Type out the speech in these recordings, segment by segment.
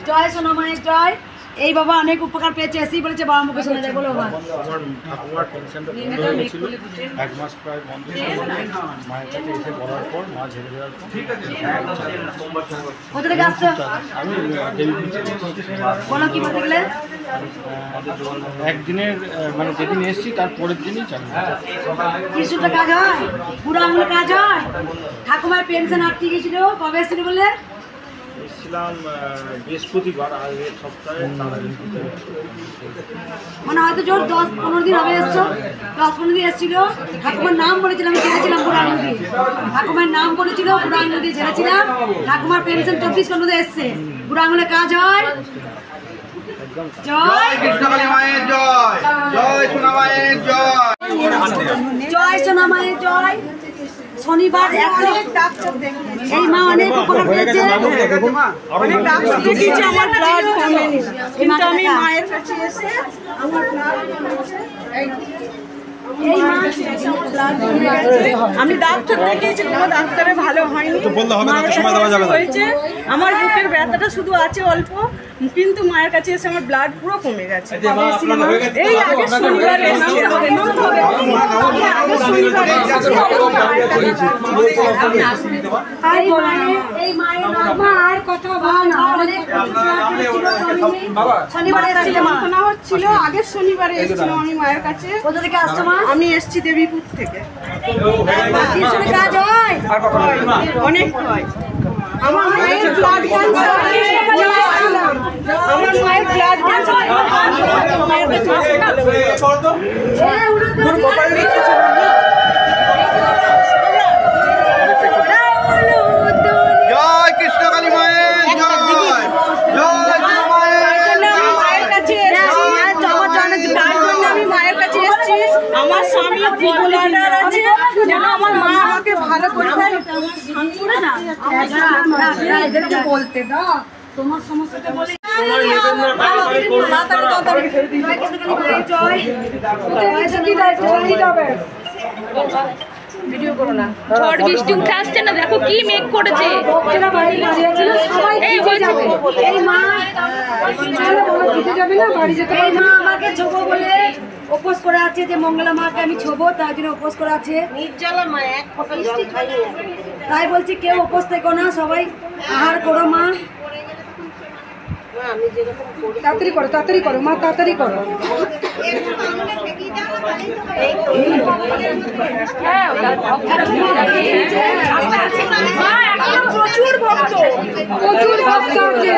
জয় সোনা মায়ের জয়। এই বাবা অনেক উপকার পেয়েছে, এসেই বলেছে বাবা মুখে শোনা যায়। বলো বাবা। আমার টেনশনটা বন্ধ হয়ে গেছিল, 1 মাস প্রায় বন্ধ ছিল। মায়ের কাছে এসে বলার পর মা ঝেড়ে দেওয়ার পর কোথা থেকে আসছো? আমি দেবীপুর থেকে। বলো কি বলতে গেলে? একদিনের মানে যেদিন এসেছি তার পরের দিনই চালু। কিছুটা কাজ হয়, পুরো আঙুলে কাজ হয়। ঠাকুমার পেনশন আটকে গেছিল, কবে এসেছিল বলে? এসেছিলাম বৃহস্পতিবার, আগের সপ্তাহে। মানে হয়তো জোর 10-15 দিন হবে এসছো। 10-15 দিন এসেছিল। ঠাকুমার নাম বলেছিলাম, আমি ঝেড়েছিলাম বুড়া আঙুল দিয়ে। ঠাকুমার নাম বলেছিল, বুড়া আঙুল দিয়ে ঝেড়েছিলাম। ঠাকুমার পেনশন 24 ঘন্টা এসছে। বুড়া আঙুলে কাজ হয়। জয় কৃষ্ণকালী মায়ের জয়, জয় সোনা মায়ের জয়, জয় সোনা মায়ের জয়। শনিবার এই মা অনেক উপকার পেয়েছে। অনেক ডাক্তার দেখিয়েছি, আমার ব্লাড কমেনি, কিন্তু আমি মায়ের কাছে এসে আমার ব্লাড কমেছে। এই মা আমি ডাক্তার দেখিয়েছি, কোনো ডাক্তারে ভালো হয়নি। হয়েছে আমার বুকের ব্যথাটা শুধু আছে অল্প, কিন্তু মায়ের কাছে এসে আমার ব্লাড পুরো কমে গেছে। এই আগে শনিবার এসেছি, এই মায়ের আর কথা বল না। শনিবারে যন্ত্রণা হচ্ছিল, আগের শনিবারে এসেছিলাম আমি মায়ের কাছে। কোথা থেকে আসছো মা? আমি এসেছি দেবীপুর থেকে। কাজ হয় অনেক হয়। আমার মায়ের ব্লাড ক্যান্সার, আমার মায়ের ব্লাড ক্যান্সার, মায়ের কাছে ভালো হয়েছে। জয় কৃষ্ণকালী মায়ের জয়, জয় সোনা মায়ের জয়। মায়ের কাছে আমি মায়ের কাছে এসেছি। আমার স্বামী বিকলাঙ্গ আছে, যেন আমার মা আমাকে ভালো করে দেয়। বলতে দাও তোমার সমস্যাটা বলে। ভিডিও করো না, ঝড় বৃষ্টি উঠে আসছে না, দেখো কি মেঘ করেছে। এই মা আমাকে ছোবো বলে উপোস করে আছে, যে মঙ্গলা মাকে আমি ছোবো, তার জন্য উপোস করে আছে। তাই বলছি কেউ উপোস থেকো না, সবাই আহার করো মা। তাড়াতাড়ি করো, তাড়াতাড়ি করো মা, তাড়াতাড়ি করো। প্রচুর ভক্ত, প্রচুর ভক্ত আছে।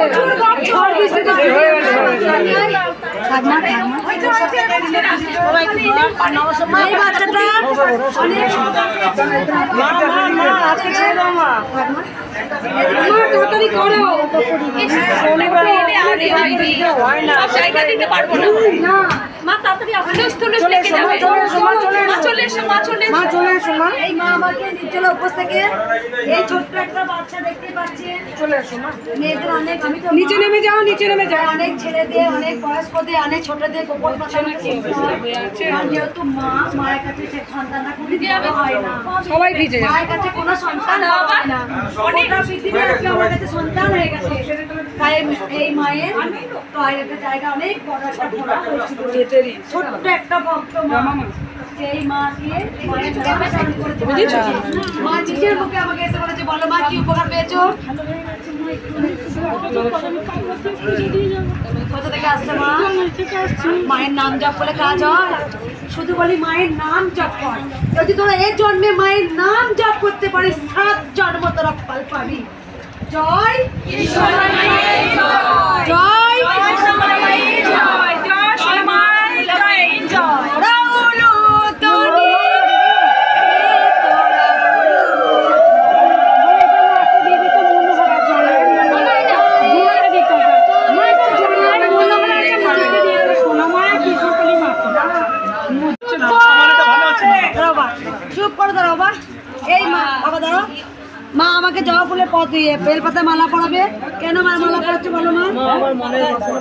এই বাচ্চাটা অনেক তাড়াতাড়ি করো। এই মা আমাকে নির্জলা উপোস থেকে এই ছোট্ট একটা বাচ্চা দেখতে পাচ্ছি, চলে আসো মা। মেয়েদের অনেক, আমি তো নিচে নেমে যাও, নিচে নেমে যাও। অনেক ছেলেদের, অনেক বয়স্কদের, অনেক ছোটদের গোপন কথা যেহেতু মা, মায়ের কাছে সে সন্তানটা কোনো হয় না, সবাই ভিজে যায়। মায়ের কাছে কোনো সন্তান হয় না, অনেক পৃথিবী আজকে আমার কাছে সন্তান হয়ে গেছে। তাই এই মায়ের একটা জায়গা অনেক বড় একটা ঘোরা হয়েছিল, ছোট্ট একটা ভক্ত মা। এই মাকে মা নিজের মুখে আমাকে এসে বলেছে, বলো মা কি উপকার পেয়েছো? কোথা থেকে আসছে মা? মায়ের নাম জপ বলে কাজ হয়। শুধু বলি মায়ের নাম জপ কর, যদি তোরা এই জন্মে মায়ের নাম জপ করতে পারিস, 7 জন্ম তোরা ফল পাবি। জয় জয় চুপ করে দাঁড়াও বা। এই মা, বাবা দাঁড়াও। মা আমাকে জবা ফুল ফুলের বেলপাতা মালা পরাবে। কেন মালা পরাচ্ছে বলো মা? আমার মনে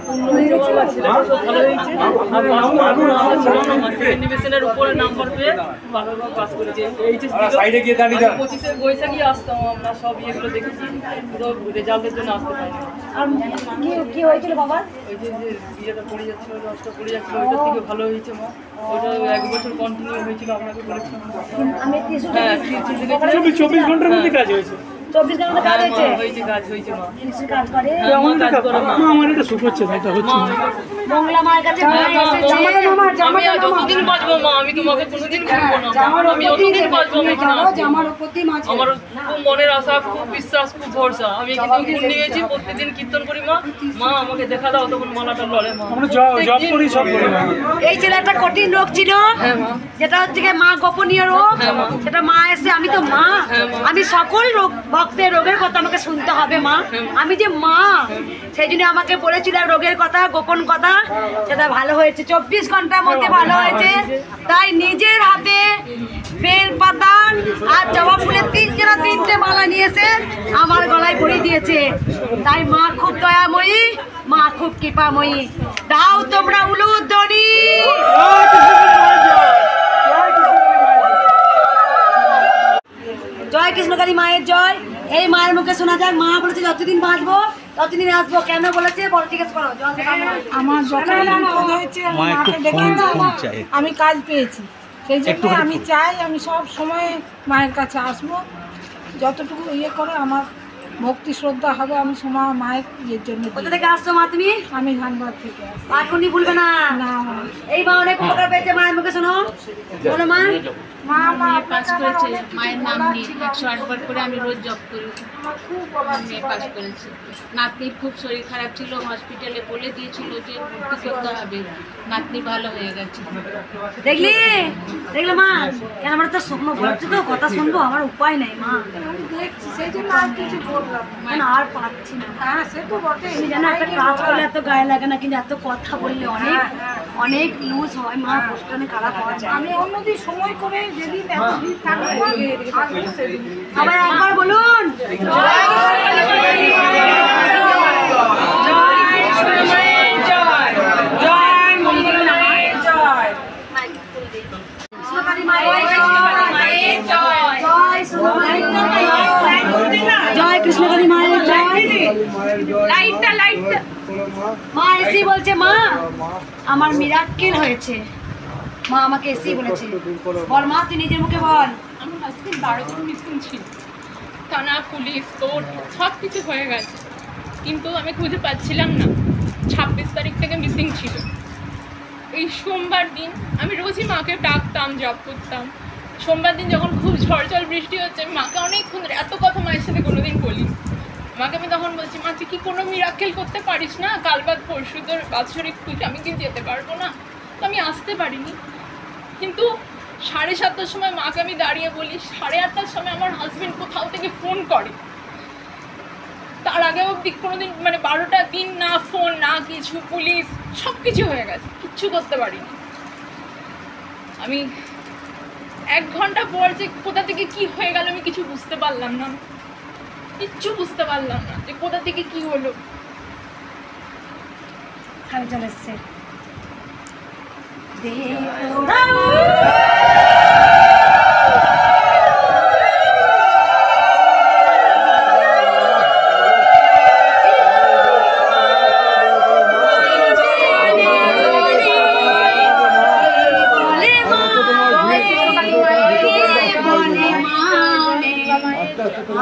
পূর্ণ হয়েছে, আমার ছেলেটা সব ভালো হয়েছে। ইউনিভার্সিটির উপরে নাম্বার পেয়ে ভালোভাবে পাস করেছে। এইচএস সাইডে গিয়ে দাঁড়িয়ে 25শে বৈশাখী আসতাম, আমরা সব ইয়েগুলো দেখেছি, পুরো রেজাল্টের জন্য আসতে পারিনি। আর কি হয়েছিল বাবা? ওই যে বিয়েটা পড়ে যাচ্ছিল, রসটা পড়ে যাচ্ছিল, ওইটার থেকে ভালো হয়েছে মা। ওটা 1 বছর কন্টিনিউ হয়েছিল, আপনাকে বলেছিলাম। আমি হ্যাঁ 24 ঘন্টার মধ্যে কাজ হয়েছে। 24 ঘন্টা কাজ হয়েছে। হয়েছে, কাজ হয়েছে মা। কাজ করে কাজ করে মা। আমার এটা সুখ হচ্ছে, এটা হচ্ছে মঙ্গলা মায়ের কাছে আমি আর যতদিন বাঁচবো মা, আমি তোমাকে কোনোদিন ভুলবো না মা। আমি যতদিন বাঁচবো আমি এখানে আসবো। আমার খুব মনের আশা, খুব বিশ্বাস, খুব ভরসা। আমি কিন্তু ফুল নিয়েছি, প্রত্যেকদিন কীর্তন করি মা। মা আমাকে দেখা দাও, তখন মালাটা লড়ে মা। জব করি, সব করি মা। এই ছেলে একটা কঠিন রোগ ছিল, যেটা হচ্ছে কি মা গোপনীয় রোগ, সেটা মা এসে আমি তো মা, আমি সকল রোগ ভক্তের রোগের কথা আমাকে শুনতে হবে মা। আমি যে মা, সেই জন্য আমাকে বলেছিল রোগের কথা, গোপন কথা, সেটা ভালো হয়েছে। 24 ঘন্টার মধ্যে ভালো হয়েছে। তাই নিজের হাতে বেল পাতা আর জবা ফুলের 3টে মালা নিয়েছে, আমার গলায় পরিয়ে দিয়েছে। তাই মা খুব দয়াময়ী, মা খুব কৃপাময়ী। দাও তোমরা উলুধ্বনি। জয় কৃষ্ণকালী মায়ের জয়। এই মায়ের মুখে শোনা যাক, মা বলেছে যতদিন বাঁচবো ততদিন আসবো। কেন বলেছে বল, জিজ্ঞেস করো। আমার যখন বিপদ হয়েছে আমি মাকে ডেকে আমি কাজ পেয়েছি, সেই জন্য আমি চাই আমি সব সময় মায়ের কাছে আসবো। যতটুকু ইয়ে করে আমার ভক্তি শ্রদ্ধা হবে, আমি সময় মায়ের ইয়ের জন্য। কোথা থেকে আসছো মা তুমি? আমি ধানবাদ থেকে আসি। আর কোনদিন ভুলবে না। এই মা অনেক উপকার পেয়েছে, মায়ের মুখে শোনো। বলো মা। মেয়ে পাস করেছে, মায়ের নাম নিয়ে 108 বার করে আমি রোজ জব করি। মেয়ে পাস করেছে। নাতনির খুব শরীর খারাপ ছিল, হসপিটালে বলে দিয়েছিল যে ভর্তি করতে হবে, নাতনি ভালো হয়ে গেছে। দেখলে মা, কেন আমার তো স্বপ্ন বলছে তো, কথা শুনবো, আমার উপায় নেই মা। দেখছি সেই জন্য আর কিছু বললাম কেন আর পাচ্ছি না। হ্যাঁ সে তো বটে। তুমি জানো একটা কাজ করলে এত গায়ে লাগে না, কিন্তু এত কথা বললে অনেক লুজ হয় মা, কষ্ট অনেক খারাপ হওয়া যায়। আমি অন্যদিন সময় করে যেদিন এত ভিড় থাকবে আসবো সেদিন। সবাই একবার বলুন জয় কৃষ্ণকালী মায়ের জয়। মা এসি বলছে, মা আমার মিরাক্কেল হয়েছে। মা আমাকে এসি বলেছে। বল মা, তুই নিজের মুখে বল। আমার হাজবেন্ড 12 দিন মিসিং ছিল, থানা পুলিশ কোর্ট সব কিছু হয়ে গেছে, কিন্তু আমি খুঁজে পাচ্ছিলাম না। 26 তারিখ থেকে মিসিং ছিল। এই সোমবার দিন আমি রোজই মাকে ডাকতাম, জব করতাম। সোমবার দিন যখন খুব ঝড় বৃষ্টি হচ্ছে, আমি মাকে অনেকক্ষণ এত কথা মায়ের সাথে কোনোদিন বলি। মাকে আমি তখন বলছি, মা তুই কি কোনো মিরাক্কেল করতে পারিস না? কাল বাদ পরশু তোর বাৎসরিক পুজো, আমি কি যেতে পারবো না? তো আমি আসতে পারিনি। কিন্তু 7:30টার সময় মাকে আমি দাঁড়িয়ে বলি, 8:30টার সময় আমার হাজবেন্ড কোথাও থেকে ফোন করে। তার আগেও কোনোদিন মানে 12টা দিন না ফোন না কিছু, পুলিশ সব কিছু হয়ে গেছে, কিচ্ছু করতে পারিনি। আমি 1 ঘন্টা পর যে কোথা থেকে কি হয়ে গেল আমি কিছু বুঝতে পারলাম না, কিচ্ছু বুঝতে পারলাম না যে কোথা থেকে কি হলো। চলে এসছে।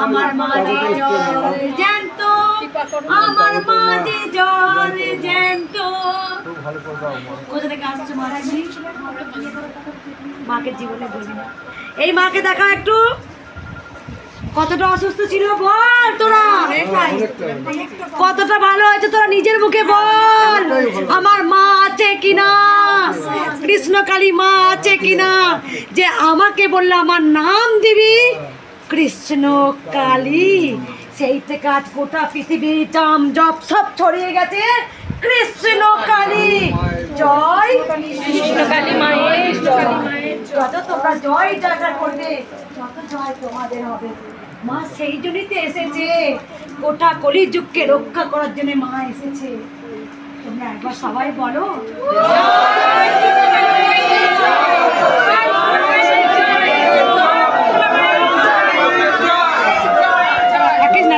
আমার মাঝে জল জ্যান্ত, আমার মাঝে জল জ্যান্ত। কোথা থেকে আসছো মহারাজ? মাকে জীবনে বলি না। এই মাকে দেখা একটু, কতটা অসুস্থ ছিল বল তোরা, কতটা ভালো হয়েছে তোরা নিজের মুখে বল। আমার মা আছে কিনা, কৃষ্ণকালী মা আছে কিনা, যে আমাকে বললে আমার নাম দিবি কৃষ্ণকালী। সেই থেকে আজ গোটা পৃথিবী জাম জপ সব ছড়িয়ে গেছে কৃষ্ণকালী। জয় কৃষ্ণকালী মায়ের জয়। যত তোমরা জয় জয়কার করবে, তত জয় তোমাদের হবে। মা সেই জন্যই তো এসেছে, গোটা কলিযুগকে রক্ষা করার জন্য মা এসেছে। তোমরা একবার সবাই বলো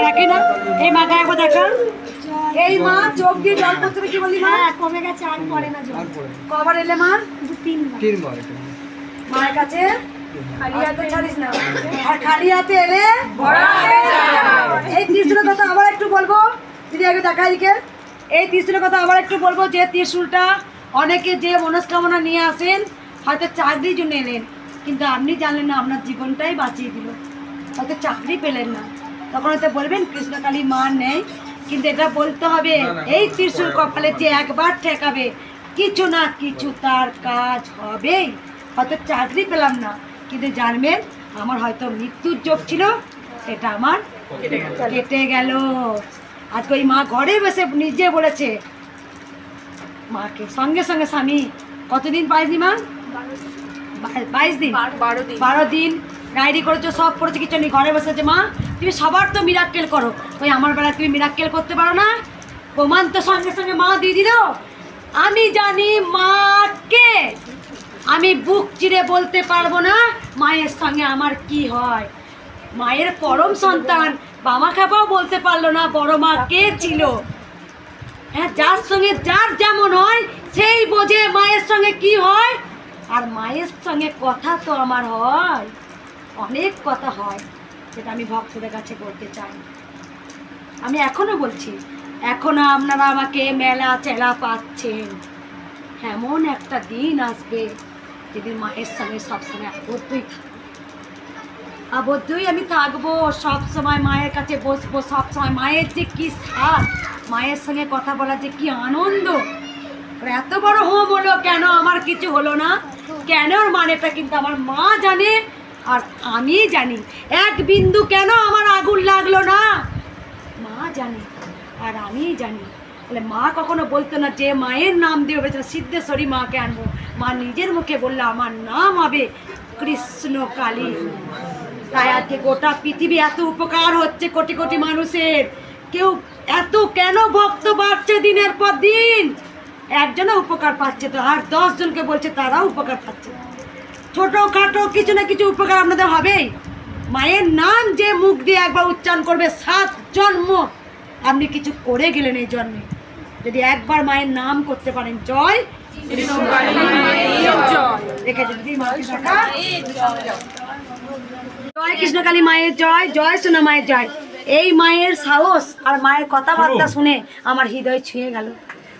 রাখে না। এই মাকে একবার দেখা, এই মা চোখ দিয়ে জল পড়তে কি বলি মা? কমে গেছে, আর পড়ে না জল। কবার এলে মা? 3বার। মায়ের কাছে খালি হাতে ছাড়িস না, আর খালি হাতে এলে এই ত্রিশূলের কথা আবার একটু বলবো। দিদি আগে দেখা দিকে, এই ত্রিশূলের কথা আবার একটু বলবো। যে ত্রিশূলটা অনেকে যে মনস্কামনা নিয়ে আসেন, হয়তো চাকরির জন্য এলেন, কিন্তু আপনি জানলেন না আপনার জীবনটাই বাঁচিয়ে দিল। হয়তো চাকরি পেলেন না, তখন হয়তো বলবেন কৃষ্ণকালী মা নেই, কিন্তু এটা বলতে হবে এই ত্রিশূল কপালে যে একবার ঠেকাবে কিছু না কিছু তার কাজ হবেই। হয়তো চাকরি পেলাম না, কিন্তু জানবেন আমার হয়তো মৃত্যুর যোগ ছিল, সেটা আমার কেটে গেল। আজকে ওই মা ঘরে বসে নিজে বলেছে মাকে, সঙ্গে সঙ্গে স্বামী কতদিন পাইনি মা? 22 দিন, 12 দিন ডায়েরি করেছো, সব করেছো, কিছু নেই, ঘরে বসেছে। মা তুমি সবার তো মিরাক্কেল করো, ওই আমার বেলা তুমি মিরাক্কেল করতে পারো না? প্রমাণ তো সঙ্গে সঙ্গে মা দিয়ে দিল। আমি জানি মাকে আমি বুক চিরে বলতে পারবো না মায়ের সঙ্গে আমার কি হয়। মায়ের পরম সন্তান বাবা খাপাও বলতে পারলো না বড় মা কে ছিল। হ্যাঁ, যার সঙ্গে যার যেমন হয় সেই বোঝে মায়ের সঙ্গে কি হয়। আর মায়ের সঙ্গে কথা তো আমার হয়, অনেক কথা হয়, যেটা আমি ভক্তদের কাছে বলতে চাই। আমি এখনো বলছি, এখনো আপনারা আমাকে মেলা চেলা পাচ্ছেন। এমন একটা দিন আসবে যেদিন মায়ের সঙ্গে সবসময় আবদ্ধই থাকবো, আবদ্ধই আমি থাকবো। সবসময় মায়ের কাছে বসবো, সবসময় মায়ের যে কি স্বাদ, মায়ের সঙ্গে কথা বলার যে কি আনন্দ। এত বড় হোম হলো কেন, আমার কিছু হলো না কেন, ওর মানেটা কিন্তু আমার মা জানে আর আমি জানি। এক বিন্দু কেন আমার আগুন লাগলো না, মা জানে আর আমি জানি। তাহলে মা কখনো বলতো না যে মায়ের নাম দিয়ে ভেবেছিল সিদ্ধেশ্বরী মাকে আনবো। মা নিজের মুখে বললো আমার নাম হবে কৃষ্ণকালী। তাই আজকে গোটা পৃথিবী এত উপকার হচ্ছে কোটি কোটি মানুষের। কেউ এত কেন ভক্ত বাড়ছে দিনের পর দিন, একজনও উপকার পাচ্ছে তো, আর 10 জনকে বলছে তারাও উপকার পাচ্ছে। ছোটোখাটো কিছু না কিছু উপকার আপনাদের হবেই। মায়ের নাম যে মুখ দিয়ে একবার উচ্চারণ করবে 7 জন্ম আপনি কিছু করে গেলেন এই জন্মে। যদি একবার মায়ের নাম করতে পারেন, জয় জয় কৃষ্ণকালী মায়ের জয়, জয় সোনা মায়ের জয়। এই মায়ের সাহস আর মায়ের কথাবার্তা শুনে আমার হৃদয় ছুঁয়ে গেল।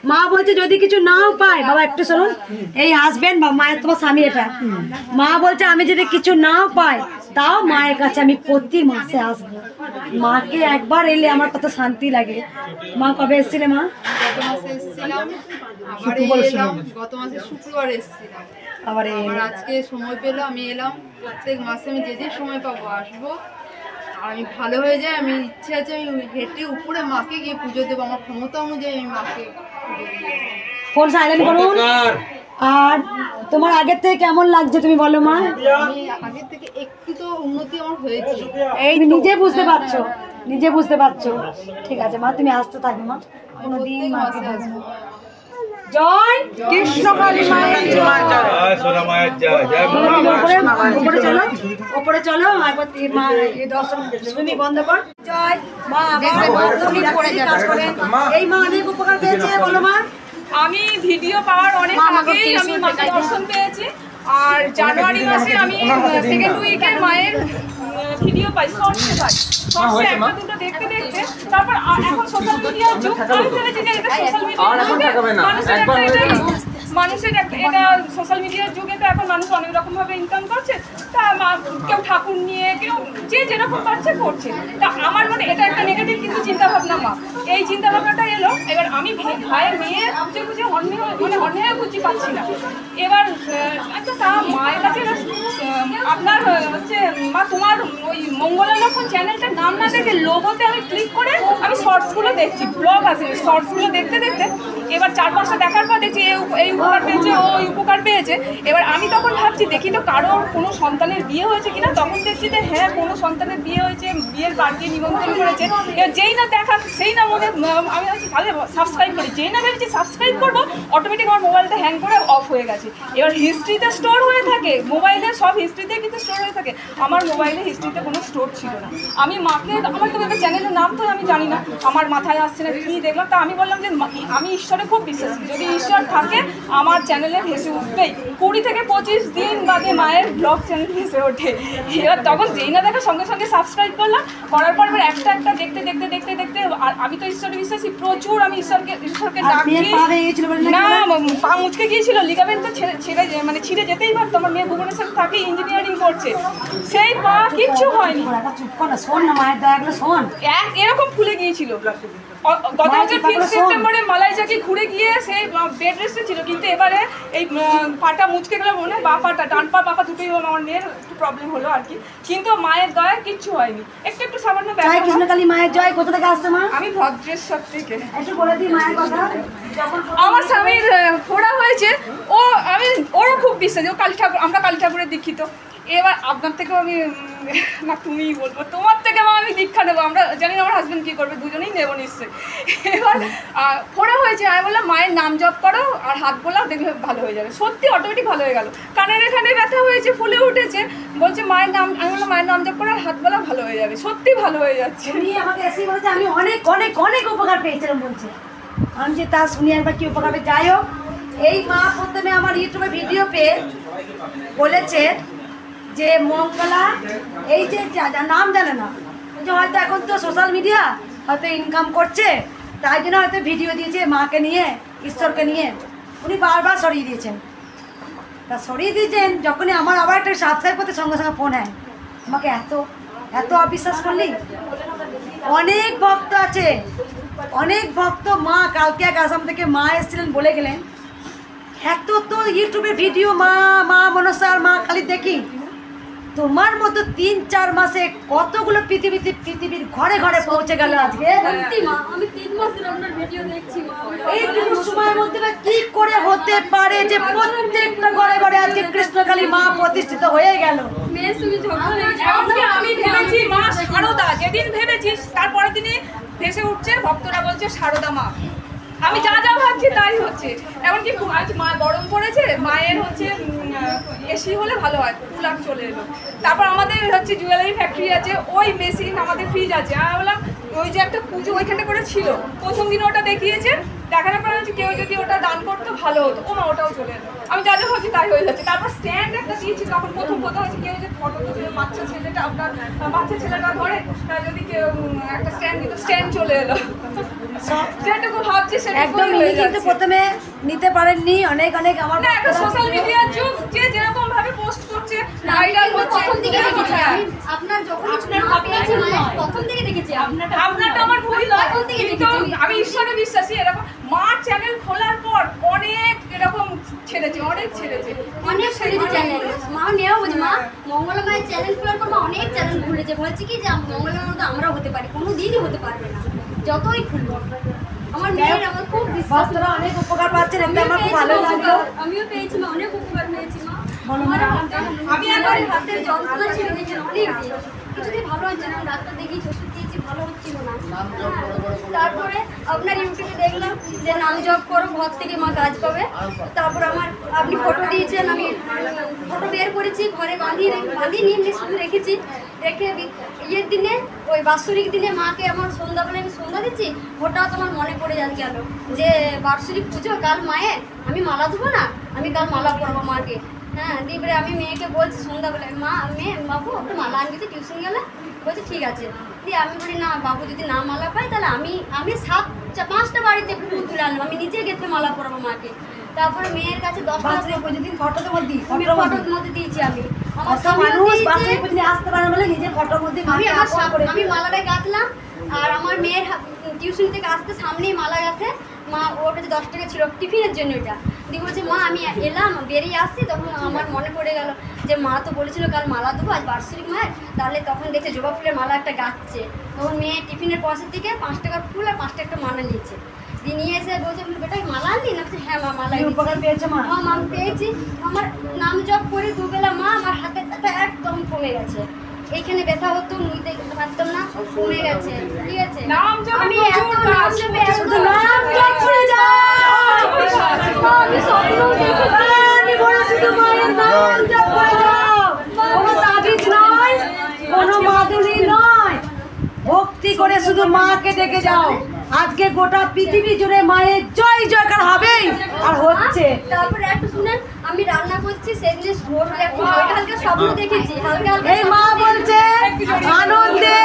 মা বলছে যদি কিছু নাও পাই, বাবা একটু শুনুন, এই হাজবেন্ড বা মায়ের তোমার স্বামী এটা, মা বলছে আমি যদি কিছু নাও পাই তাও মায়ের কাছে আমি প্রতি মাসে আসবো। মাকে একবার এলে আমার কত শান্তি লাগে। মা কবে এসেছিলে মা? গত মাসে এসেছিলাম, গত মাসে শুক্রবার এসেছিলাম, আবার আজকে সময় পেলো আমি এলাম। প্রত্যেক মাসে আমি যেদিন সময় পাবো আসবো। আর আমি ভালো হয়ে যায়, আমি ইচ্ছে আছে আমি হেঁটে উপরে মাকে গিয়ে পুজো দেবো, আমার ক্ষমতা অনুযায়ী আমি মাকে ফোন সাইলেন্ট করুন। আর তোমার আগের থেকে কেমন লাগছে তুমি বলো মা? আমি আগের থেকে একটু তো উন্নতি আমার হয়েছে, এই নিজে বুঝতে পারছো, নিজে বুঝতে পারছো। ঠিক আছে মা, তুমি আসতে থাকবে মা, কোনোদিন মাকে আসবো। জয় কৃষ্ণকালী মায়ের জয়, জয় সোনা মায়ের জয়, জয় উপরে চলো, উপরে চলো, একবার মা এই দর্শন তুমি বন্ধ কর। জয় মা, তুমি কাজ করেন, এই মা অনেক উপকার পেয়েছে। বলো মা। আমি ভিডিও পাওয়ার অনেক আগেই আমি মাকে দর্শন পেয়েছি। আর জানুয়ারি মাসে আমি সেকেন্ড উইকে মায়ের ভিডিও পাই, শর্টসে পাই, শর্টসে একটা দুটো দেখতে দেখতে তারপর এখন সোশ্যাল মিডিয়ার যুগ, আমি ভেবেছি যে এটা সোশ্যাল মিডিয়ার মানুষের এটা সোশ্যাল মিডিয়ার যুগে তো এখন মানুষ অনেক রকমভাবে ইনকাম করছে। তা কেউ ঠাকুর নিয়ে, কেউ যে যেরকম পারছে করছে। তা আমার মনে এটা একটা নেগেটিভ কিন্তু চিন্তাভাবনা মা, এই চিন্তাভাবনাটা এলো। এবার আমি ভাইয়ের মেয়ের খুঁজে খুঁজে অন্যায় খুঁজে পাচ্ছি না। এবার আচ্ছা তা মায়ের কাছে আপনার হচ্ছে মা তোমার ওই মঙ্গলা লক্ষণ চ্যানেলটার নাম না দেখে লোগোতে আমি ক্লিক করে আমি শর্টসগুলো দেখছি, ব্লগ আছে, শর্টসগুলো দেখতে দেখতে এবার 4-5টা দেখার পর দেখছি এই উপকার পেয়েছে, ও ওই উপকার পেয়েছে। এবার আমি তখন ভাবছি দেখি তো কারোর কোনো সন্তানের বিয়ে হয়েছে কিনা, তখন দেখছি যে হ্যাঁ কোনো সন্তানের বিয়ে হয়েছে, বিয়ের বাড়িতে নিমন্ত্রণ করেছে। এবার যেই না দেখা সেই না মনে আমি ভাবছি তাহলে সাবস্ক্রাইব করি, যেই না ভেবেছি সাবস্ক্রাইব করবো অটোমেটিক আমার মোবাইলটা হ্যাং করে অফ হয়ে গেছে। এবার হিস্ট্রিতে স্টোর হয়ে থাকে, মোবাইলের সব হিস্ট্রিতে কিন্তু স্টোর হয়ে থাকে, আমার মোবাইলে হিস্ট্রিতে কোনো স্টোর ছিল না। আমি মাকে, আমার তো একটা চ্যানেলের নাম তো আমি জানি না, আমার মাথায় আসছে না কী দেখলাম, তা আমি বললাম যে আমি ঈশ্বরে খুব বিশ্বাসী, যদি ঈশ্বর থাকে আমার চ্যানেলে ভেসে উঠবেই। 20 থেকে 25 দিন বাদে মায়ের ব্লগ চ্যানেল ভেসে ওঠে। এবার তখন যেই না দেখা সঙ্গে সঙ্গে সাবস্ক্রাইব করলাম, করার পর এবার একটা দেখতে দেখতে দেখতে দেখতে আর আমি তো ঈশ্বরে বিশ্বাসী প্রচুর, আমি ঈশ্বরকে ডাকি না, পা মুচকে গিয়েছিল, লিগামেন্ট তো ছিঁড়ে যেতেই পারতো। আমার মেয়ে ভুবনেশ্বর থাকে, ইঞ্জিনিয়ারিং করছে, সেই পা কিচ্ছু হয়নি, এরকম ফুলে গিয়েছিল। গত বছর 5 সেপ্টেম্বরে মালয়েশিয়াকে ঘুরে গিয়ে সেই বেড রেস্টে ছিল, কিন্তু এবারে এই পাটা মুচকে গেল মনে হয়, পাটা ডান পা বাবা দুটোই আমার মেয়ের একটু প্রবলেম হলো আর কি, কিন্তু মায়ের দয়া কিচ্ছু হয়নি, একটু সামান্য জয় কৃষ্ণকালী মায়ের জয়। কোথা থেকে আসছে মা? আমি ভদ্রেশ্বর থেকে। একটু বলে দিই মায়ের কথা। আমার স্বামীর ফোড়া হয়েছে, ওরও খুব বিশ্বাসী, ও কালী ঠাকুর, আমরা কালী ঠাকুরের দীক্ষিত। এবার আপনার থেকেও আমি না তুমিই বলবো, তোমার থেকে মা আমি দীক্ষা নেবো, আমরা জানি না আমার হাজব্যান্ড কী করবে, দুজনেই নেবো নিশ্চয়ই। এবার ফোড়া হয়েছে, আমি বললাম মায়ের নাম জপ করো আর হাত বোলাও, দেখবে ভালো হয়ে যাবে। সত্যি অটোমেটিক ভালো হয়ে গেল। কানের এখানে ব্যথা হয়েছে, ফুলে উঠেছে, বলছে মায়ের নাম, আমি বললাম মায়ের নাম জপ করো আর হাত বোলাও, ভালো হয়ে যাবে। সত্যি ভালো হয়ে যাচ্ছে। উনি আমাকে এসে বলেছে আমি অনেক অনেক অনেক উপকার পেয়েছিলাম বলছে। আমি যে তা শুনি একবার কি উপকার পেয়ে। যাই হোক, এই মা প্রথমে আমার ইউটিউবে ভিডিও পেয়ে বলেছে যে মঙ্গলা, এই যে নাম জানে না, যে হয়তো এখন তো সোশ্যাল মিডিয়া হয়তো ইনকাম করছে, তাই জন্য হয়তো ভিডিও দিয়েছে মাকে নিয়ে, ঈশ্বরকে নিয়ে। উনি বারবার সরিয়ে দিয়েছেন, তা সরিয়ে দিয়েছেন যখনই আমার আবার একটা সাবস্ক্রাইব করতে সঙ্গে সঙ্গে ফোন হয়, আমাকে এত এত অবিশ্বাস করলি। অনেক ভক্ত আছে, অনেক ভক্ত। মা কালকে এক আসাম থেকে মা এসেছিলেন, বলে গেলেন এত তো ইউটিউবে ভিডিও মা মা মনসা আর মা কালী দেখি, তোমার মতো 3-4 মাসে কতগুলো পৃথিবীর ঘরে ঘরে পৌঁছে গেল। আজকে আমি 3 মাস ধরে আপনার ভিডিও দেখছি। এই সময়ের মধ্যে কি করে হতে পারে যে প্রত্যেকটা ঘরে ঘরে আজকে কৃষ্ণকালী মা প্রতিষ্ঠিত হয়ে গেল? আমি ভেবেছি মা শারদা, যেদিন ভেবেছিস তারপরের দিনই ভেসে উঠছে, ভক্তরা বলছে শারদা মা। আমি যা যা ভাবছি তাই হচ্ছে। এমনকি আজ মা গরম পড়েছে, মায়ের হচ্ছে এসি হলে ভালো হয়, কুলার চলে এলো। তারপর আমাদের হচ্ছে জুয়েলারি ফ্যাক্টরি আছে, ওই মেশিন, আমাদের ফ্রিজ আছে। আমি বললাম ওই যে একটা পুজো ওইখানে করে ছিল, প্রথম দিন ওটা দেখিয়েছে, দেখানোর পরে হচ্ছে কেউ যদি ওটা দান করতো ভালো হতো, ও মা ওটাও চলে এলো। আমি যা যা ভাবছি তাই হয়ে যাচ্ছে। তারপর স্ট্যান্ড একটা দিয়েছি, তখন প্রথম হচ্ছে কেউ যে ফটো তুলে বাচ্চা ছেলেটা, আপনার বাচ্চা ছেলেটা ধরে, যদি কেউ একটা স্ট্যান্ড দিত, স্ট্যান্ড চলে এলো। যেটুকু ভাবছি একদম কিন্তু প্রথমে নিতে পারেননি, অনেক অনেক আমার না, একটা সোশ্যাল মিডিয়ার যুগ, যে যেরকম ভাবে পোস্ট করছে ভাইরাল হচ্ছে। প্রথম থেকে দেখেছি আমি আপনার, যখন আপনার পেয়েছি প্রথম থেকে দেখেছি আপনারটা আমার ভুল নয়, কিন্তু আমি ঈশ্বরে বিশ্বাসী। এরকম মার চ্যানেল খোলার পর অনেক এরকম ছেড়েছে, অনেক ছেড়েছে চ্যানেল। মা নেওয়া বলছে মা মঙ্গলা মায়ের চ্যানেল খোলার পর মা অনেক চ্যানেল খুলেছে, বলছে কি যে মঙ্গলার মতো আমরাও হতে পারি, কোনো দিনই হতে পারবে না যতই খুলবো। আমার মেয়ের আমার খুব বিশ্বাস, অনেক উপকার পাচ্ছেন, আমার খুব ভালো লাগলো। আমিও পেয়েছি মা, অনেক উপকার পেয়েছি মা। আমি একবার হাতের যন্ত্রণা ছিল অনেক দিন, কিছুতেই ভালো হচ্ছে না, ডাক্তার দেখিয়েছি, ওষুধ দিয়েছি, ভালো হচ্ছিল না। তারপরে আপনার ইউটিউবে দেখলাম যে নাম জপ করো, ঘর থেকে মা কাজ পাবে। তারপর আপনি ফটো দিয়েছেন, আমি ফটো বের করেছি, ঘরে বাঁধিনি, এমনি শুধু রেখেছি। রেখে ইয়ের দিনে, ওই বাৎসরিক দিনে মাকে আমার সন্ধ্যাবেলায় আমি সন্ধ্যা দিচ্ছি, হঠাৎ আমার মনে পড়ে গেল যে বাৎসরিক পুজো কাল মায়ের, আমি মালা দেবো না, আমি কাল মালা পরবো মাকে। হ্যাঁ, দিয়ে আমি মেয়েকে বলছি সন্ধ্যাবেলায়, বাবু একটু মালা আনবি তো, টিউশন গেলে? বলছে ঠিক আছে। দিয়ে আমি বলি না বাবু যদি না মালা পাই তাহলে আমি 5টা বাড়িতে ফুল তুলে আনবো, আমি নিজে গেতে মালা পরাবো মাকে। তারপরে মেয়ের কাছে 10 টাকা ফটোর মধ্যে দিয়েছি। আমি আমি মালাটাই গাঁথলাম, আর আমার মেয়ের টিউশন থেকে আসতে সামনেই মালা গাঁথে মা, ওটা যে 10 টাকা ছিল টিফিনের জন্য, ওটা দিয়ে বলছে মা আমি এলাম, বেরিয়ে আসছি, তখন আমার মনে পড়ে গেল যে মা তো বলেছিল কাল মালা দেবো, আজ বার্ষিক মায়ের, তাহলে তখন দেখছে জবা ফুলের মালা একটা গাঁথছে। তখন মেয়ে টিফিনের পয়সা থেকে 5 টাকার ফুল আর 5 টাকা একটা মালা নিয়েছে, দিয়ে নিয়ে এসে যায় বলছে বেটা মালা আনলি না? হ্যাঁ মা মালা উপকার পেয়েছে মা? হ্যাঁ মা পেয়েছি। আমার নাম জপ করে দুবেলা মা আমার হাতের ব্যথা একদম কমে গেছে। এইখানে ব্যথা হতো, নুইতে পারতাম না, কমে গেছে। ঠিক আছে, আমি এত নাম জপে শুধু নাম জপ করে যাই। আমি স্বপ্ন দেখেছি, আমি বলে শুধু মায়ের নাম জপ করে যাও। কোনো তাবিজ নয়, কোনো মাদুলি নয়, ভক্তি করে শুধু মাকে ডেকে যাও। আজকে গোটা পৃথিবী জুড়ে মায়ের জয় জয়কার হবেই আর হচ্ছে। তারপরে একটু শুনেন, আমি রান্না করছি, সেদিন ভোর হলে একটু হালকা হালকা স্বপ্ন দেখেছি। হালকা হালকা এই মা বলছে আনন্দে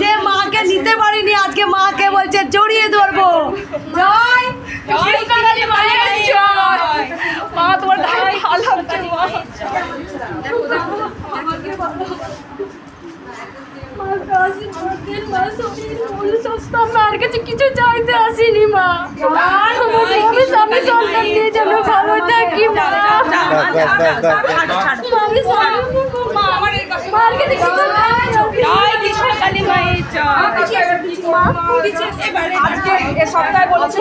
যে মাকে নিতে পারিনি, আজকে মাকে বলছে জড়িয়ে ধরবো। জয় কৃষ্ণকালী মায়ের জয়। মা তোমার ভালো লাগছে মা। মার কাছে কিছু চাইতে আসিনি মা, আমি স্বামী সন্তান নিয়ে যেন ভালো থাকি মা। কৃষ্ণকালী মায়ের সপ্তাহে বলছি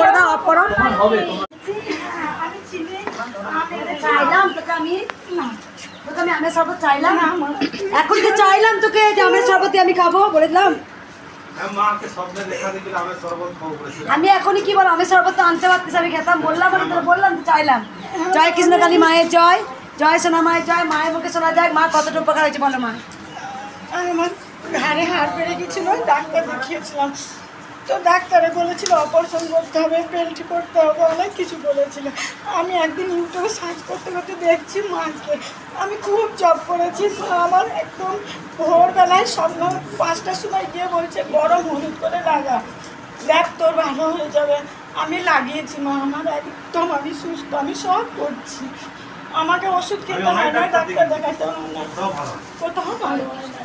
চাইলাম তোকে আমি আমের শরবত চাইলাম, এখন তো চাইলাম তোকে যে আমের শরবতই আমি খাবো বলেছিলাম। আমি এখনই কি বল আমের শরবত আনতে পারতিস, আমি খেতাম, বললাম বললাম তো চাইলাম। জয় কৃষ্ণকালী মায়ের জয়, জয় সোনা মায়ের জয়। মায়ের মুখে শোনা যায় মা কতটা উপকার হয়েছে বলো মা। আমার ঘাড়ে হাড় বেড়ে গেছিলো, ডাক্তার দেখিয়েছিলাম, তো ডাক্তারে বলেছিল অপারেশন করতে হবে, বেল্ট করতে হবে, অনেক কিছু বলেছিল। আমি একদিন ইউটিউবে সার্চ করতে করতে দেখছি মাকে, আমি খুব জব করেছি। আমার একদম ভোরবেলায় স্বপ্ন 5টার সময় গিয়ে বলছে গরম হলুদ করে লাগা, দেখ তোর ভালো হয়ে যাবে। আমি লাগিয়েছি মা, আমার একদম আমি সুস্থ, আমি সব করছি। আমাকে ওষুধ খেতে হয় না, ডাক্তার দেখাতে হয় না, কোথাও ভালো হয় না।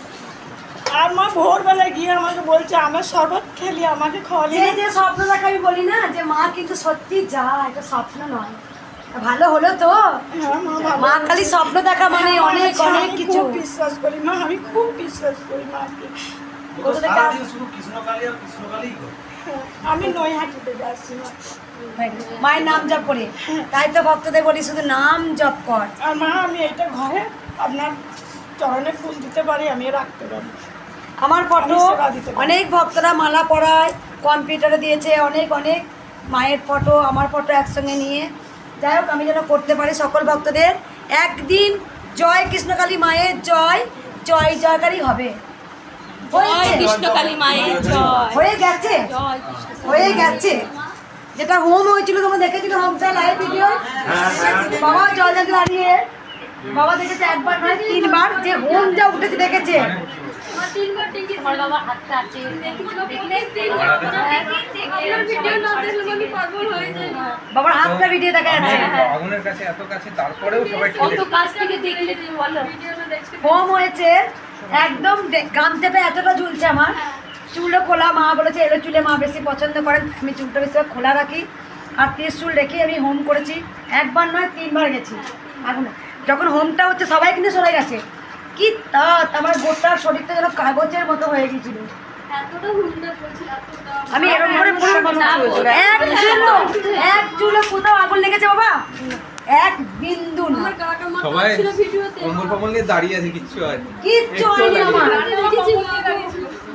আর মা ভোরবেলায় গিয়ে আমাকে বলছে আমার শরবত খেলি, আমাকে খাওয়ালি। যে স্বপ্ন দেখা আমি বলি না যে মা কিন্তু সত্যি যায়, এটা স্বপ্ন নয়। ভালো হলো তো? মা খালি স্বপ্ন দেখা মানে অনেক অনেক কিছু। বিশ্বাস করি মা, আমি খুব বিশ্বাস করি মাকে। আমি নৈহাটিতে যাচ্ছি মা, মায়ের নাম জপ করে, তাই তো ভক্তদের বলি শুধু নাম জপ কর। আর মা আমি এটা ঘরে আপনার চরণে ফুল দিতে পারি, আমি রাখতে পারি। আমার ফটো অনেক ভক্তরা মালা পরায়, কম্পিউটারে দিয়েছে, অনেক অনেক মায়ের ফটো আমার ফটো একসঙ্গে নিয়ে। যাই হোক আমি যেন করতে পারি সকল ভক্তদের একদিন জয় কৃষ্ণকালী মায়ের জয়, জয় জয়কারী হবে। কৃষ্ণকালী মায়ের জয়। হয়ে গেছে, হয়ে গেছে। যেটা হোম হয়েছিল তোমরা দেখেছিল, হোমটা লাইভ ভিডিও। বাবা জয় জয়কারী বাবা দেখেছে একবার নয় 3বার, যে হোম যা উঠেছে দেখেছে। বাবার হাতটা ভিডিও দেখা যাচ্ছে, আগুনের কাছে এত কাছে, তারপরেও সবাই হোম হয়েছে একদম। গামছাটা এতটা ঝুলছে আমার, চুলও খোলা। মা বলেছে এলো চুলে মা বেশি পছন্দ করেন, আমি চুলটা বেশি খোলা রাখি। আর ত্রিশূল রেখে আমি হোম করেছি, একবার নয় 3বার গেছি আগুনে। যখন হোমটা হচ্ছে সবাই কিন্তু সরে গেছে, কি তাত আমার গোটা শরীরটা যেন কাগজের মতো হয়ে গেছিল। আমি এরকম করে এক চুলো কোথাও আগুন লেগেছে বাবা, এক বিন্দু না। সবাই কম্বল ফম্বল নিয়ে দাঁড়িয়ে আছে, কিচ্ছু হয়নি, কিচ্ছু হয়নি আমার।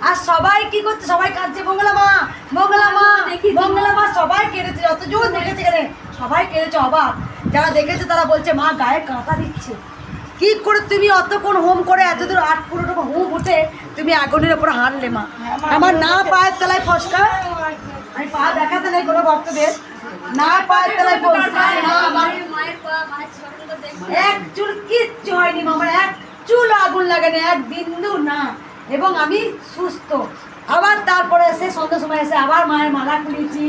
আর সবাই কি করছে, সবাই কাঁদছে মঙ্গলা মা, মঙ্গলা মা, মঙ্গলা মা, সবাই কেঁদেছে, যতজন দেখেছে এখানে সবাই কেঁদেছে। অবাক যারা দেখেছে তারা বলছে মা গায়ে কাঁটা দিচ্ছে। কি করে তুমি অতক্ষণ হোম করে এতদূর 8 পুরো হোম উঠে তুমি আগুনের ওপর হারলে মা? আমার না পায়ের তলায় ফসকা, আমি পা দেখাতে নেই কোনো ভক্তদের, না পায়ের তলায় ফসকা, না আমার এক চুল কিচ্ছু হয়নি মা, আমার এক চুল আগুন লাগানি, এক বিন্দু না। এবং আমি সুস্থ। আবার তারপরে এসে সন্ধ্যার সময় এসে আবার মায়ের মালা খুলেছি,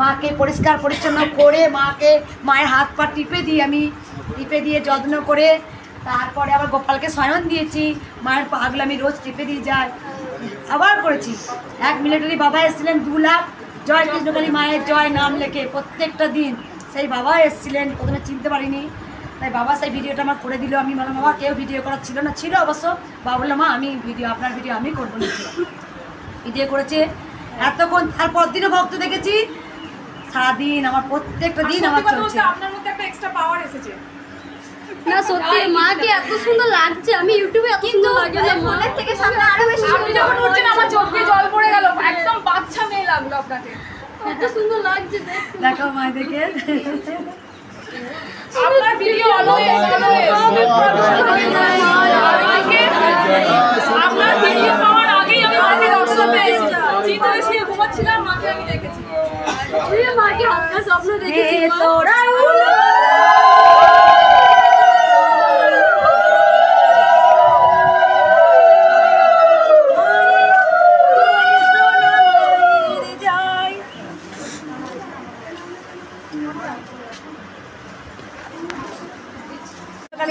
মাকে পরিষ্কার পরিচ্ছন্ন করে মাকে মায়ের হাত পা টিপে দিই, আমি টিপে দিয়ে যত্ন করে তারপরে আবার গোপালকে শয়ন দিয়েছি। মায়ের পাগুলো আমি রোজ টিপে দিয়ে যাই। আবার করেছি। এক মিলিটারি বাবা এসেছিলেন 2 লাখ জয় কৃষ্ণকালী মায়ের জয় নাম লেখে প্রত্যেকটা দিন। সেই বাবা এসেছিলেন, প্রথমে চিনতে পারিনি, তাই বাবা সেই ভিডিওটা আমার করে দিল। আমি বললাম বাবা কেউ ভিডিও করার ছিল না, ছিল অবশ্য। বাবা বললাম মা আমি ভিডিও, আপনার ভিডিও আমি করবো না। ভিডিও করেছে এতক্ষণ। তারপর দিনও ভক্ত দেখেছি সারাদিন আমার প্রত্যেকটা দিন আমার চলছে। আপনার মধ্যে একটা এক্সট্রা পাওয়ার এসেছে। না সত্যি মাকে এত সুন্দর লাগছে, আমি ইউটিউবে এত সুন্দর লাগে না, মনের থেকে সামনে আরো বেশি আপনি যখন উঠছেন আমার চোখ দিয়ে জল পড়ে গেল, একদম বাচ্চা মেয়ে লাগলো আপনাকে, এত সুন্দর লাগছে দেখো মায়েদেরকে। আপনার ভিডিও অলওয়েজ আপনার ভিডিও পাওয়ার আগেই আমি মাকে দর্শন পেয়েছি, চিন্তায় শুয়ে ঘুমাচ্ছিলাম, মাকে আমি দেখেছি, মাকে হালকা স্বপ্ন দেখেছি।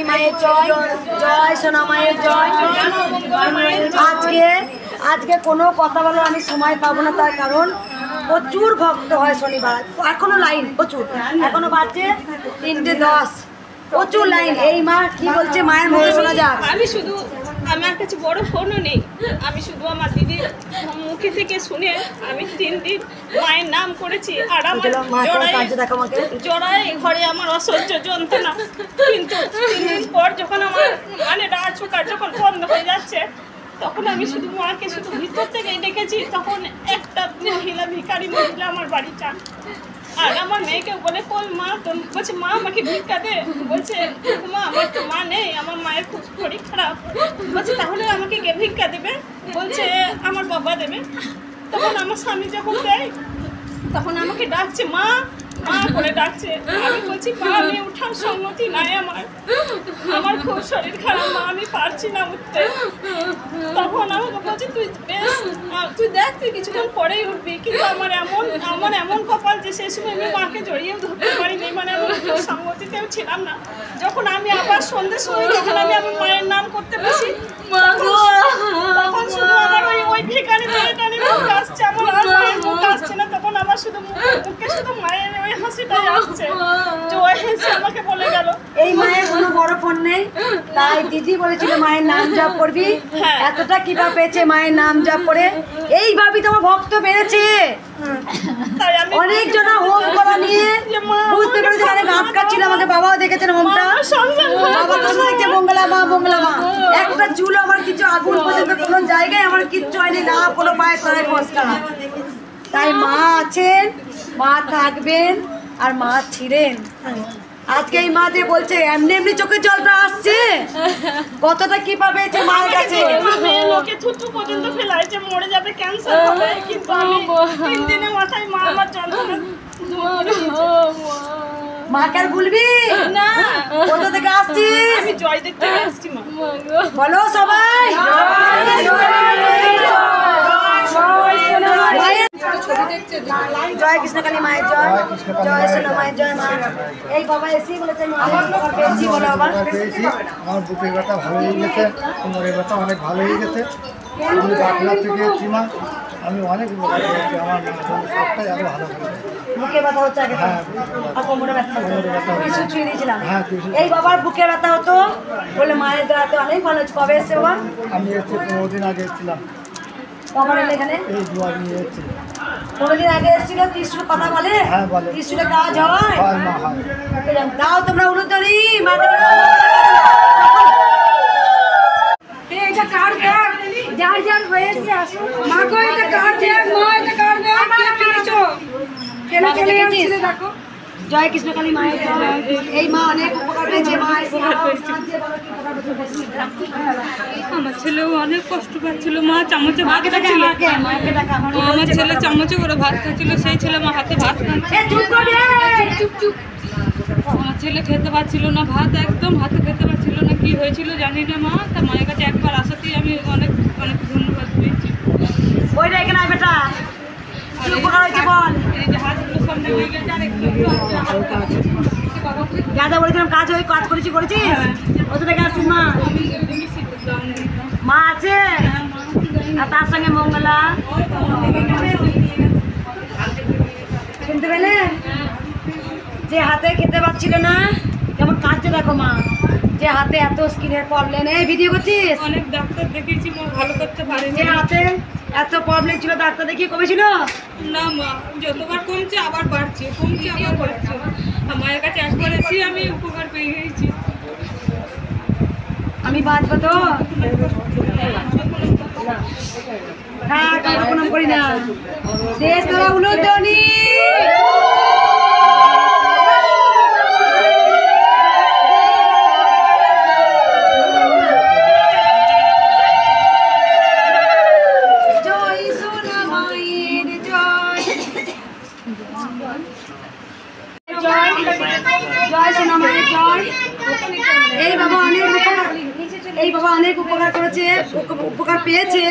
মায়ের জয়, জয় সোনা মায়ের জয়। আজকে কোনো কথা বলার আমি সময় পাবো না, তার কারণ প্রচুর ভক্ত হয় শনিবার, এখনো লাইন প্রচুর, এখনো বাজছে 3:10, প্রচুর লাইন। এই মা কি বলছে মায়ের মুখে শোনা যাক। আমি শুধু, আমার কাছে বড় ফোনও নেই, আমি শুধু আমার দিদির মুখে থেকে শুনে আমি 3 দিন মায়ের নাম করেছি। আর আমার জড়াই ঘরে আমার অসহ্য যন্ত্রণা, কিন্তু 3 দিন পর যখন আমার মানে রাজুকার যখন বন্ধ হয়ে যাচ্ছে, তখন আমি শুধু মাকে শুধু ভিতর থেকেই দেখেছি। তখন একটা মহিলা, ভিখারি মহিলা আমার বাড়ি চান, আর আমার মেয়েকে বলে কই মা, তো বলছে মা আমাকে ভিক্ষা দে, বলছে মা আমার তো মা নেই, আমার মায়ের খুব শরীর খারাপ, বলছে তাহলে আমাকে কে ভিক্ষা দেবে, বলছে আমার বাবা দেবে। তখন আমার স্বামী যখন দেয় তখন আমাকে ডাকছে মা মা করে ডাকছে, আমি বলছি মা আমি উঠার সম্মতি নাই, আমার খুব শরীর খারাপ মা, আমি পারছি না উঠতে। তখন আমাকে বলছে তুই বেশ, তুই দেখ তুই কিছুক্ষণ পরেই উঠবি, কিন্তু আমার এমন কপাল যে সেই সময় আমি মাকে জড়িয়েও ধরতে পারিনি, মানে আমি সম্মতিতেও ছিলাম না। যখন আমি আবার সন্ধ্যের সময় যখন আমি আমার মায়ের নাম করতে বসি, তখন শুধু আমার ওই ভিখারি মেয়েটারই মুখ আসছে, আমার আর মায়ের মুখ আসছে না। তখন আমার শুধু মুখে শুধু মায়ের ওই হাসিটাই আসছে, যে ওই হেসে আমাকে বলে গেল। এই মায়ের কোনো বড় ফোন নেই, তাই দিদি বলেছিল মায়ের নাম জপ করবি, এতটা কিবা পেয়েছে মায়ের নাম জপ করে, এইভাবেই তোমার ভক্ত বেড়েছে। অনেক জনা হোম করা নিয়ে বুঝতে পেরেছে, অনেক আটকা ছিল, আমাদের বাবাও দেখেছেন হোমটা, বাবা তো দেখছে মঙ্গলা মা মঙ্গলা মা, একটা চুল আমার কিছু আগুন পর্যন্ত কোনো জায়গায় আমার কিচ্ছু হয়নি, না কোনো পায়ের তলায় ফসকা। তাই মা আছেন, মা থাকবেন, আর মা ছিলেন। আজকে এই মা যে বলছে এমনি এমনি চোখের জলটা আসছে, কতটা কি পাবে মায়ের কাছে। লোকে থুতু পর্যন্ত ফেলাইছে, মরে যাবে, ক্যান্সার হবে, কিন্তু আমি 3 দিনের মাথায় মা আমার যন্ত্রণা মাকে আর ভুলবি না। কোথা থেকে আসছিস? আমি জয়দেব থেকে আসছি মা। বলো সবাই জয় কৃষ্ণকালী মায়ের জয়, জয় সোনা মায়ের জয়। মা এই বাবা এসেই বলেছে পেয়েছি, বলো আবার। আমার বুকের ব্যথা ভালো হয়ে গেছে, কোমরের ব্যথা অনেক ভালো হয়ে গেছে, আমি বাঁকুড়া থেকে এসেছি মা, আমি অনেক উপকার পেয়েছি, আমার সবটাই আরো ভালো হয়েছে। বুকে ব্যথা হচ্ছে আগে, আর কোমরে ব্যথা কিছু ছুঁয়ে দিয়েছিলাম। এই বাবার বুকে ব্যথা হতো বলে মায়ের দ্বারাতে অনেক ভালো হচ্ছে। কবে এসছে বাবা? আমি এসেছি 15 দিন আগে এসেছিলাম। কখন এলে এখানে? এই দুয়ার নিয়ে এসেছি। 15 দিন আগে এসেছিল। ত্রিশুল কথা বলে? হ্যাঁ বলে। ত্রিশুলের কাজ হয়? হয় মা, হয়। দাও তোমরা উলুধ্বনি। এটা কার দেখ, যার যার হয়েছে আসো মা গো, এটা কার দেখ মা, এটা কার দেখ, কে পেয়েছো কেন চলে গেছিস? দেখো জয় কৃষ্ণকালী মায়ের জয়। এই মা অনেক উপকার পেয়েছে, মা আমার ছেলেও অনেক কষ্ট পাচ্ছিল, মা চামচে ভাত খাচ্ছিল, আমার ছেলে চামচে করে ভাত খাচ্ছিল, সেই ছেলে আমার হাতে ভাত খাচ্ছে, আমার ছেলে খেতে পারছিল না ভাত, একদম হাতে খেতে পারছিল না, কি হয়েছিল জানি না মা। তার মায়ের কাছে একবার আসাতেই আমি অনেক অনেক ধন্যবাদ পেয়েছি। ওইটা এখানে বেটা কি উপকার হয়েছে বল। এই যে হাতগুলো সামনে হয়ে গেছে, আর একটু দাদা বলেছিলাম কাজ ওই কাজ করেছিস ওটা থেকে আসছিস মা? মা আছে আর তার সঙ্গে মঙ্গলা, শুনতে পেলে? যে হাতে খেতে পারছিল না কেমন কাজে, দেখো মা, যে হাতে এত স্কিনের প্রবলেম। এই ভিডিও করছিস? অনেক ডাক্তার দেখিয়েছি মা, ভালো করতে পারেনি। যে হাতে এত প্রবলেম ছিল, ডাক্তার দেখিয়ে কমেছিল? না মা, যতবার কমছে আবার বাড়ছে, কমছে আবার বাড়ছে। মায়ের কাছে একবার এসে আমি উপকার পেয়ে গেছি। আমি বাঁচবো তো? হ্যাঁ, কারো প্রণাম করি না। দেশ তারা উলুধ্বনি। এই বাবা অনেক উপকার করেছে, উপকার পেয়েছে।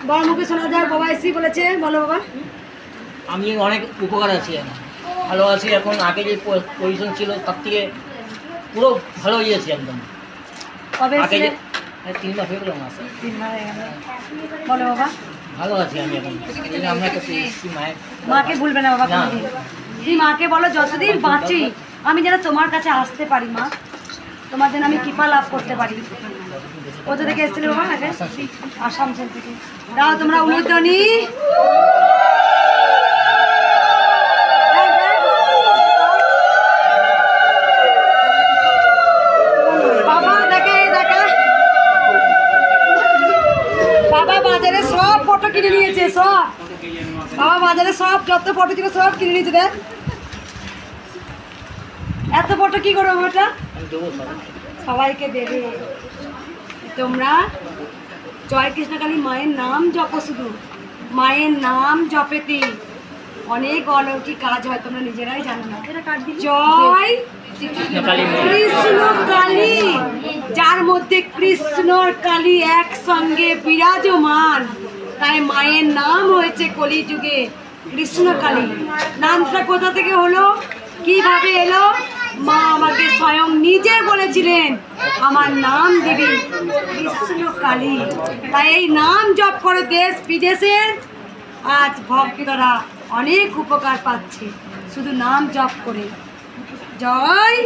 বড় মুখে শোনা যায়, বাবা এসি বলেছে। বলো বাবা। আমি অনেক উপকার আছি, ভালো আছি এখন। আগে যে পজিশন ছিল তার থেকে পুরো ভালো হয়ে গেছি একদম। আগে যে 3 মাস হয়ে গেল। বলো বাবা। ভালো আছি আমি এখন। আমরা মাকে ভুলবে না বাবা কোনোদিন। তুমি মাকে বলো যতদিন বাঁচি আমি যেন তোমার কাছে আসতে পারি মা, তোমার যেন আমি কৃপা লাভ করতে পারি। কোথা থেকে এসেছিলে বাবা? আগে আসানসোল থেকে। দাও তোমরা উলুধ্বনি। বাবা দেখে দেখা, বাবা বাজারে সব ফটো কিনে নিয়েছে, সব। বাবা বাজারে সব যত ফটো ছিল সব কিনে নিয়েছে। দেখ এত ফটো কি করবো ওটা? সবাইকে দেবে। তোমরা জয় কৃষ্ণকালী মায়ের নাম জপো, শুধু মায়ের নাম জপেতে অনেক অলৌকিক কাজ হয়, তোমরা নিজেরাই জানো না। জয় কৃষ্ণ কালী, যার মধ্যে কৃষ্ণ আর কালী একসঙ্গে বিরাজমান, তাই মায়ের নাম হয়েছে কলিযুগে কৃষ্ণ কালী। নামটা কোথা থেকে হলো, কিভাবে এলো? মা আমাকে স্বয়ং নিজে বলেছিলেন আমার নাম দিবি কৃষ্ণ কালী। তাই এই নাম জপ করে দেশ বিদেশের আজ ভক্তরা অনেক উপকার পাচ্ছে শুধু নাম জপ করে। জয়